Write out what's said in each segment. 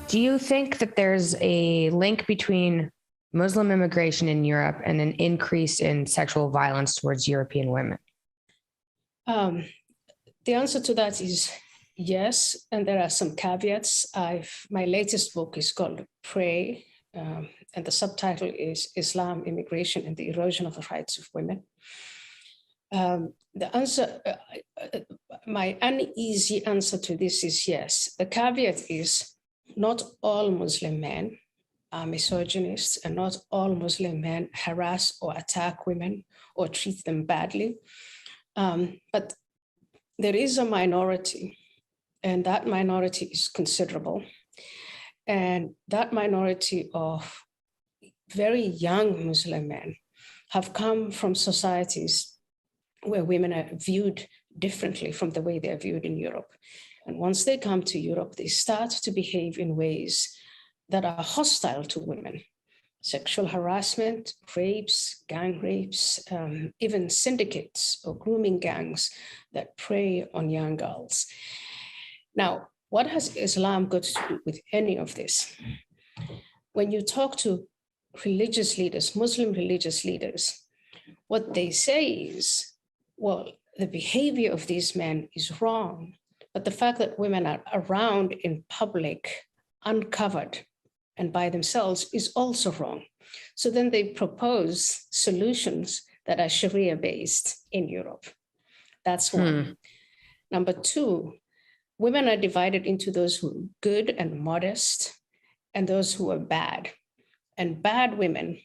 Do you think that there's a link between Muslim immigration in Europe and an increase in sexual violence towards European women? The answer to that is yes, and there are some caveats. My latest book is called Pray, and the subtitle is Islam, Immigration, and the Erosion of the Rights of Women. The answer, my uneasy answer to this is yes. The caveat is not all Muslim men are misogynists, and not all Muslim men harass or attack women or treat them badly. But there is a minority, and that minority is considerable. And that minority of very young Muslim men have come from societies where women are viewed differently from the way they are viewed in Europe. And once they come to Europe, they start to behave in ways that are hostile to women. Sexual harassment, rapes, gang rapes, even syndicates or grooming gangs that prey on young girls. Now, what has Islam got to do with any of this? When you talk to religious leaders, Muslim religious leaders, what they say is, well, the behavior of these men is wrong, but the fact that women are around in public, uncovered, and by themselves is also wrong. So then they propose solutions that are Sharia-based in Europe. That's one. Number two, women are divided into those who are good and modest and those who are bad. And bad women,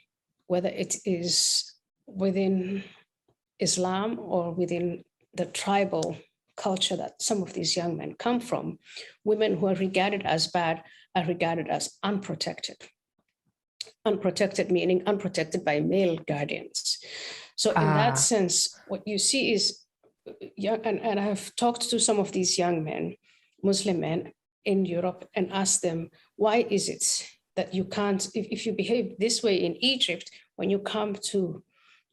whether it is within Islam or within the tribal culture that some of these young men come from, women who are regarded as bad are regarded as unprotected. Unprotected meaning unprotected by male guardians. So in that sense, what you see is, and I have talked to some of these young men, Muslim men in Europe, and asked them, why is it that you can't, if you behave this way in Egypt, when you come to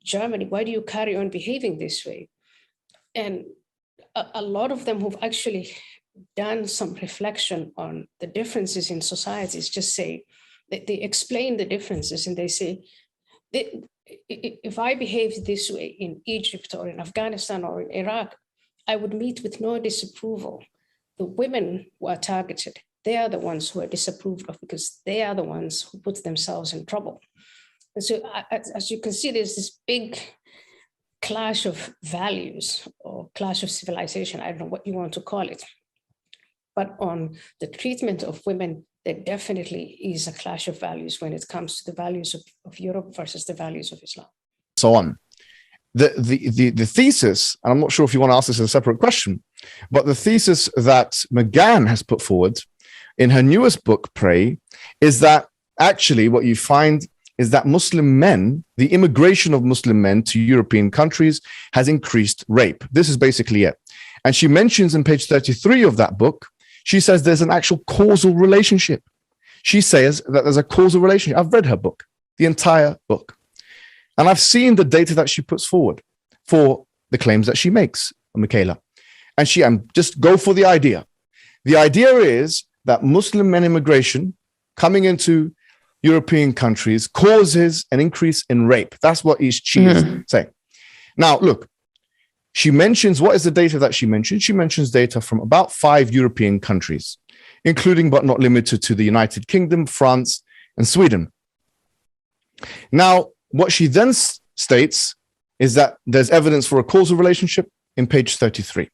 Germany, why do you carry on behaving this way? And a lot of them who've actually done some reflection on the differences in societies just say, they explain the differences and they say, if I behaved this way in Egypt or in Afghanistan or in Iraq, I would meet with no disapproval. The women who are targeted, they are the ones who are disapproved of because they are the ones who put themselves in trouble. And so as you can see, there's this big clash of values or clash of civilization, I don't know what you want to call it. But on the treatment of women, there definitely is a clash of values when it comes to the values of Europe versus the values of Islam. So on. The thesis, and I'm not sure if you want to ask this as a separate question, but the thesis that McGann has put forward in her newest book, Pray, is that actually what you find is that Muslim men, the immigration of Muslim men to European countries has increased rape. This is basically it. And she mentions in page 33 of that book, she says there's an actual causal relationship. She says that there's a causal relationship. I've read her book, the entire book. And I've seen the data that she puts forward for the claims that she makes, Michaela. And just go for the idea. The idea is that Muslim men immigration coming into European countries causes an increase in rape. That's what she is saying. Now, look, she mentions, what is the data that she mentions? She mentions data from about 5 European countries, including but not limited to the United Kingdom, France, and Sweden. Now, what she then states is that there's evidence for a causal relationship in page 33.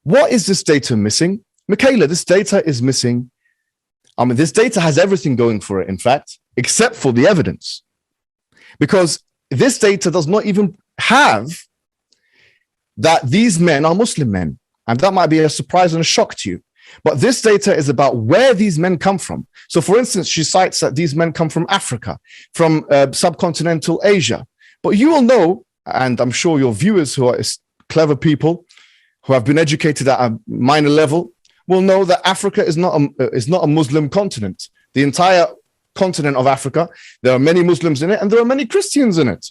What is this data missing? Michaela, this data is missing. This data has everything going for it, in fact, except for the evidence. Because this data does not even have that these men are Muslim men. And that might be a surprise and a shock to you. But this data is about where these men come from. So, for instance, she cites that these men come from Africa, from subcontinental Asia. But you will know, and I'm sure your viewers who are clever people, who have been educated at a minor level, will know that Africa is not a Muslim continent. The entire continent of Africa, there are many Muslims in it, and there are many Christians in it.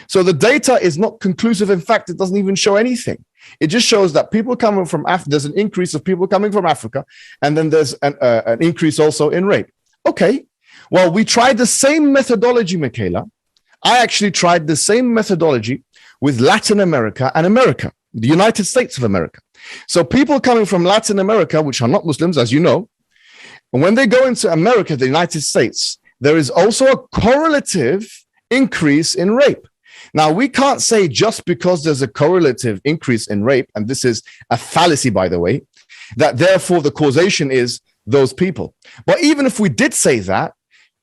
So the data is not conclusive. In fact, it doesn't even show anything. It just shows that people coming from Africa, there's an increase of people coming from Africa, and then there's an increase also in rape. Okay, well, we tried the same methodology, Michaela. I actually tried the same methodology with Latin America and America, the United States of America. So people coming from Latin America, which are not Muslims, as you know, and when they go into America, the United States, there is also a correlative increase in rape. Now, we can't say just because there's a correlative increase in rape, and this is a fallacy, by the way, that therefore the causation is those people. But even if we did say that,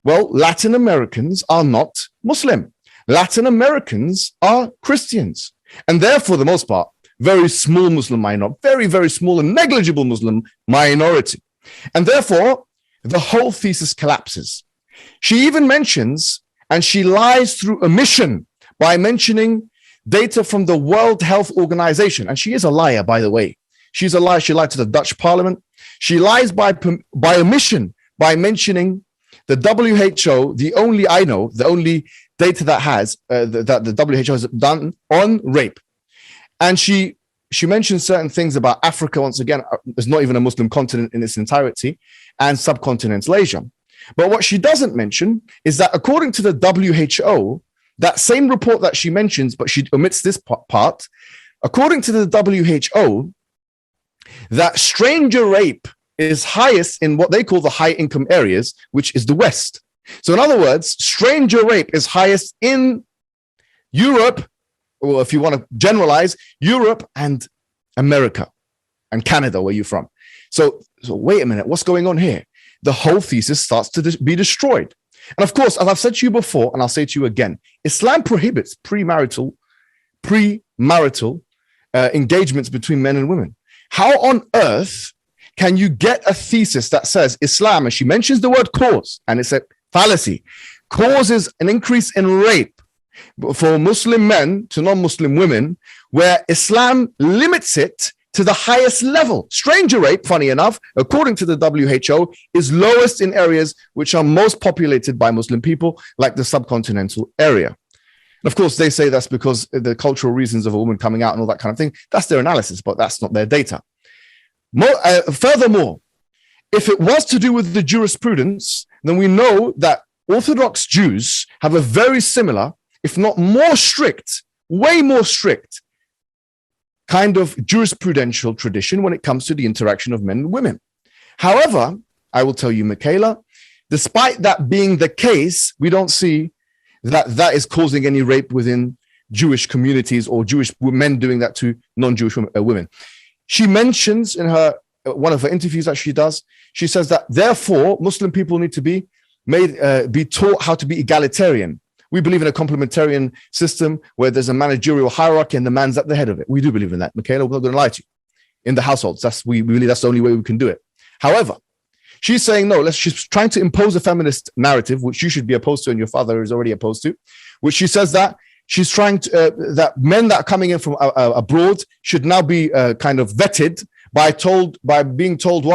well, Latin Americans are not Muslim. Latin Americans are Christians. And therefore, the most part, very small Muslim minority, very, very small and negligible Muslim minority. And therefore, the whole thesis collapses. She even mentions, and she lies through omission by mentioning data from the World Health Organization. And she is a liar, by the way. She's a liar. She lied to the Dutch Parliament. She lies by omission by mentioning the WHO, the only data that has that the WHO has done on rape. And she mentions certain things about Africa. Once again, it's not even a Muslim continent in its entirety, and subcontinental Asia. But what she doesn't mention is that according to the WHO, that same report that she mentions, but she omits this part, according to the WHO, that stranger rape is highest in what they call the high income areas, which is the West. So in other words, stranger rape is highest in Europe, or if you want to generalize, Europe and America and Canada, where you're from. So wait a minute, what's going on here? The whole thesis starts to be destroyed. And of course, as I've said to you before, and I'll say to you again, Islam prohibits premarital engagements between men and women. How on earth can you get a thesis that says Islam, and she mentions the word cause, and it's a fallacy, causes an increase in rape for Muslim men to non-Muslim women, where Islam limits it to the highest level? Stranger rape, funny enough, according to the WHO, is lowest in areas which are most populated by Muslim people, like the subcontinental area. And of course, they say that's because the cultural reasons of a woman coming out and all that kind of thing. That's their analysis, but that's not their data. Furthermore, if it was to do with the jurisprudence, then we know that Orthodox Jews have a very similar, if not more strict, way more strict kind of jurisprudential tradition when it comes to the interaction of men and women. However, I will tell you, Michaela, despite that being the case, we don't see that is causing any rape within Jewish communities or Jewish men doing that to non-Jewish women. She mentions in one of her interviews that she does, she says that therefore Muslim people need to be taught how to be egalitarian. We believe in a complementarian system where there's a managerial hierarchy and the man's at the head of it. We do believe in that, Michaela. We're not going to lie to you. In the households, we believe that's the only way we can do it. However, she's saying no. She's trying to impose a feminist narrative, which you should be opposed to, and your father is already opposed to. Which she says that she's trying to that men that are coming in from abroad should now be kind of vetted by being told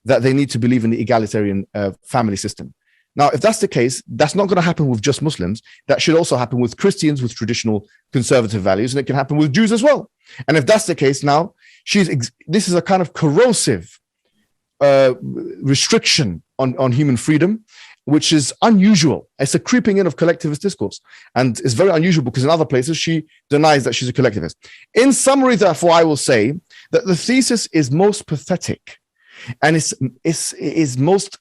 that they need to believe in the egalitarian family system. Now, if that's the case, that's not going to happen with just Muslims. That should also happen with Christians with traditional conservative values, and it can happen with Jews as well. And if that's the case, now this is a kind of corrosive restriction on human freedom, which is unusual. It's a creeping in of collectivist discourse, and it's very unusual because in other places she denies that she's a collectivist. In summary, therefore, I will say that the thesis is most pathetic, and is most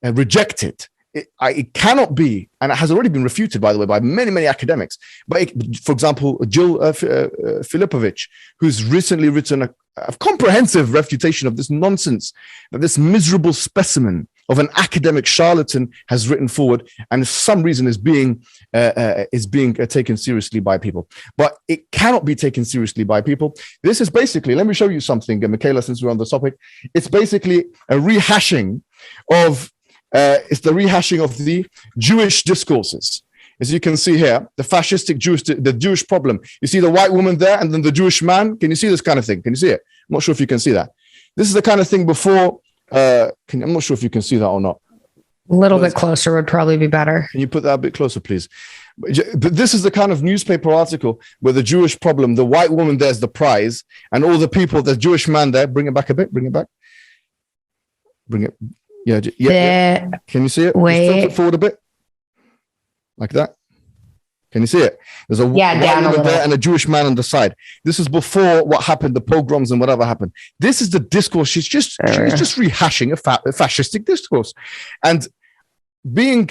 rejected. It cannot be, and it has already been refuted, by the way, by many, many academics. But for example, Jill Filipovich, who's recently written a comprehensive refutation of this nonsense that this miserable specimen of an academic charlatan has written forward, and for some reason is being taken seriously by people. But it cannot be taken seriously by people. This is basically, let me show you something, Michaela, since we're on the topic. It's basically a rehashing of the Jewish discourses. As you can see here, the fascistic the Jewish problem. You see the white woman there and then the Jewish man. Can you see this kind of thing? Can you see it? I'm not sure if you can see that. This is the kind of thing before. I'm not sure if you can see that or not. A little bit closer would probably be better. Can you put that a bit closer, please? But this is the kind of newspaper article where the Jewish problem, the white woman there's the prize, and all the people, the Jewish man there, bring it back a bit, bring it back. Bring it. Yeah. Can you see it? Wait. Just tilt it forward a bit. Like that. Can you see it? There's a white woman there and a Jewish man on the side. This is before what happened, the pogroms and whatever happened. This is the discourse. She's just rehashing a fascistic discourse. And being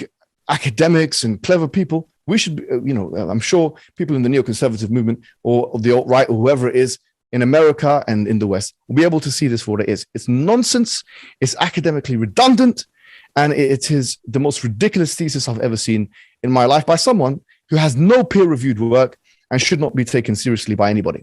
academics and clever people, we should, I'm sure people in the neoconservative movement or the alt-right or whoever it is in America and in the West will be able to see this for what it is. It's nonsense. It's academically redundant. And it is the most ridiculous thesis I've ever seen in my life by someone who has no peer-reviewed work and should not be taken seriously by anybody.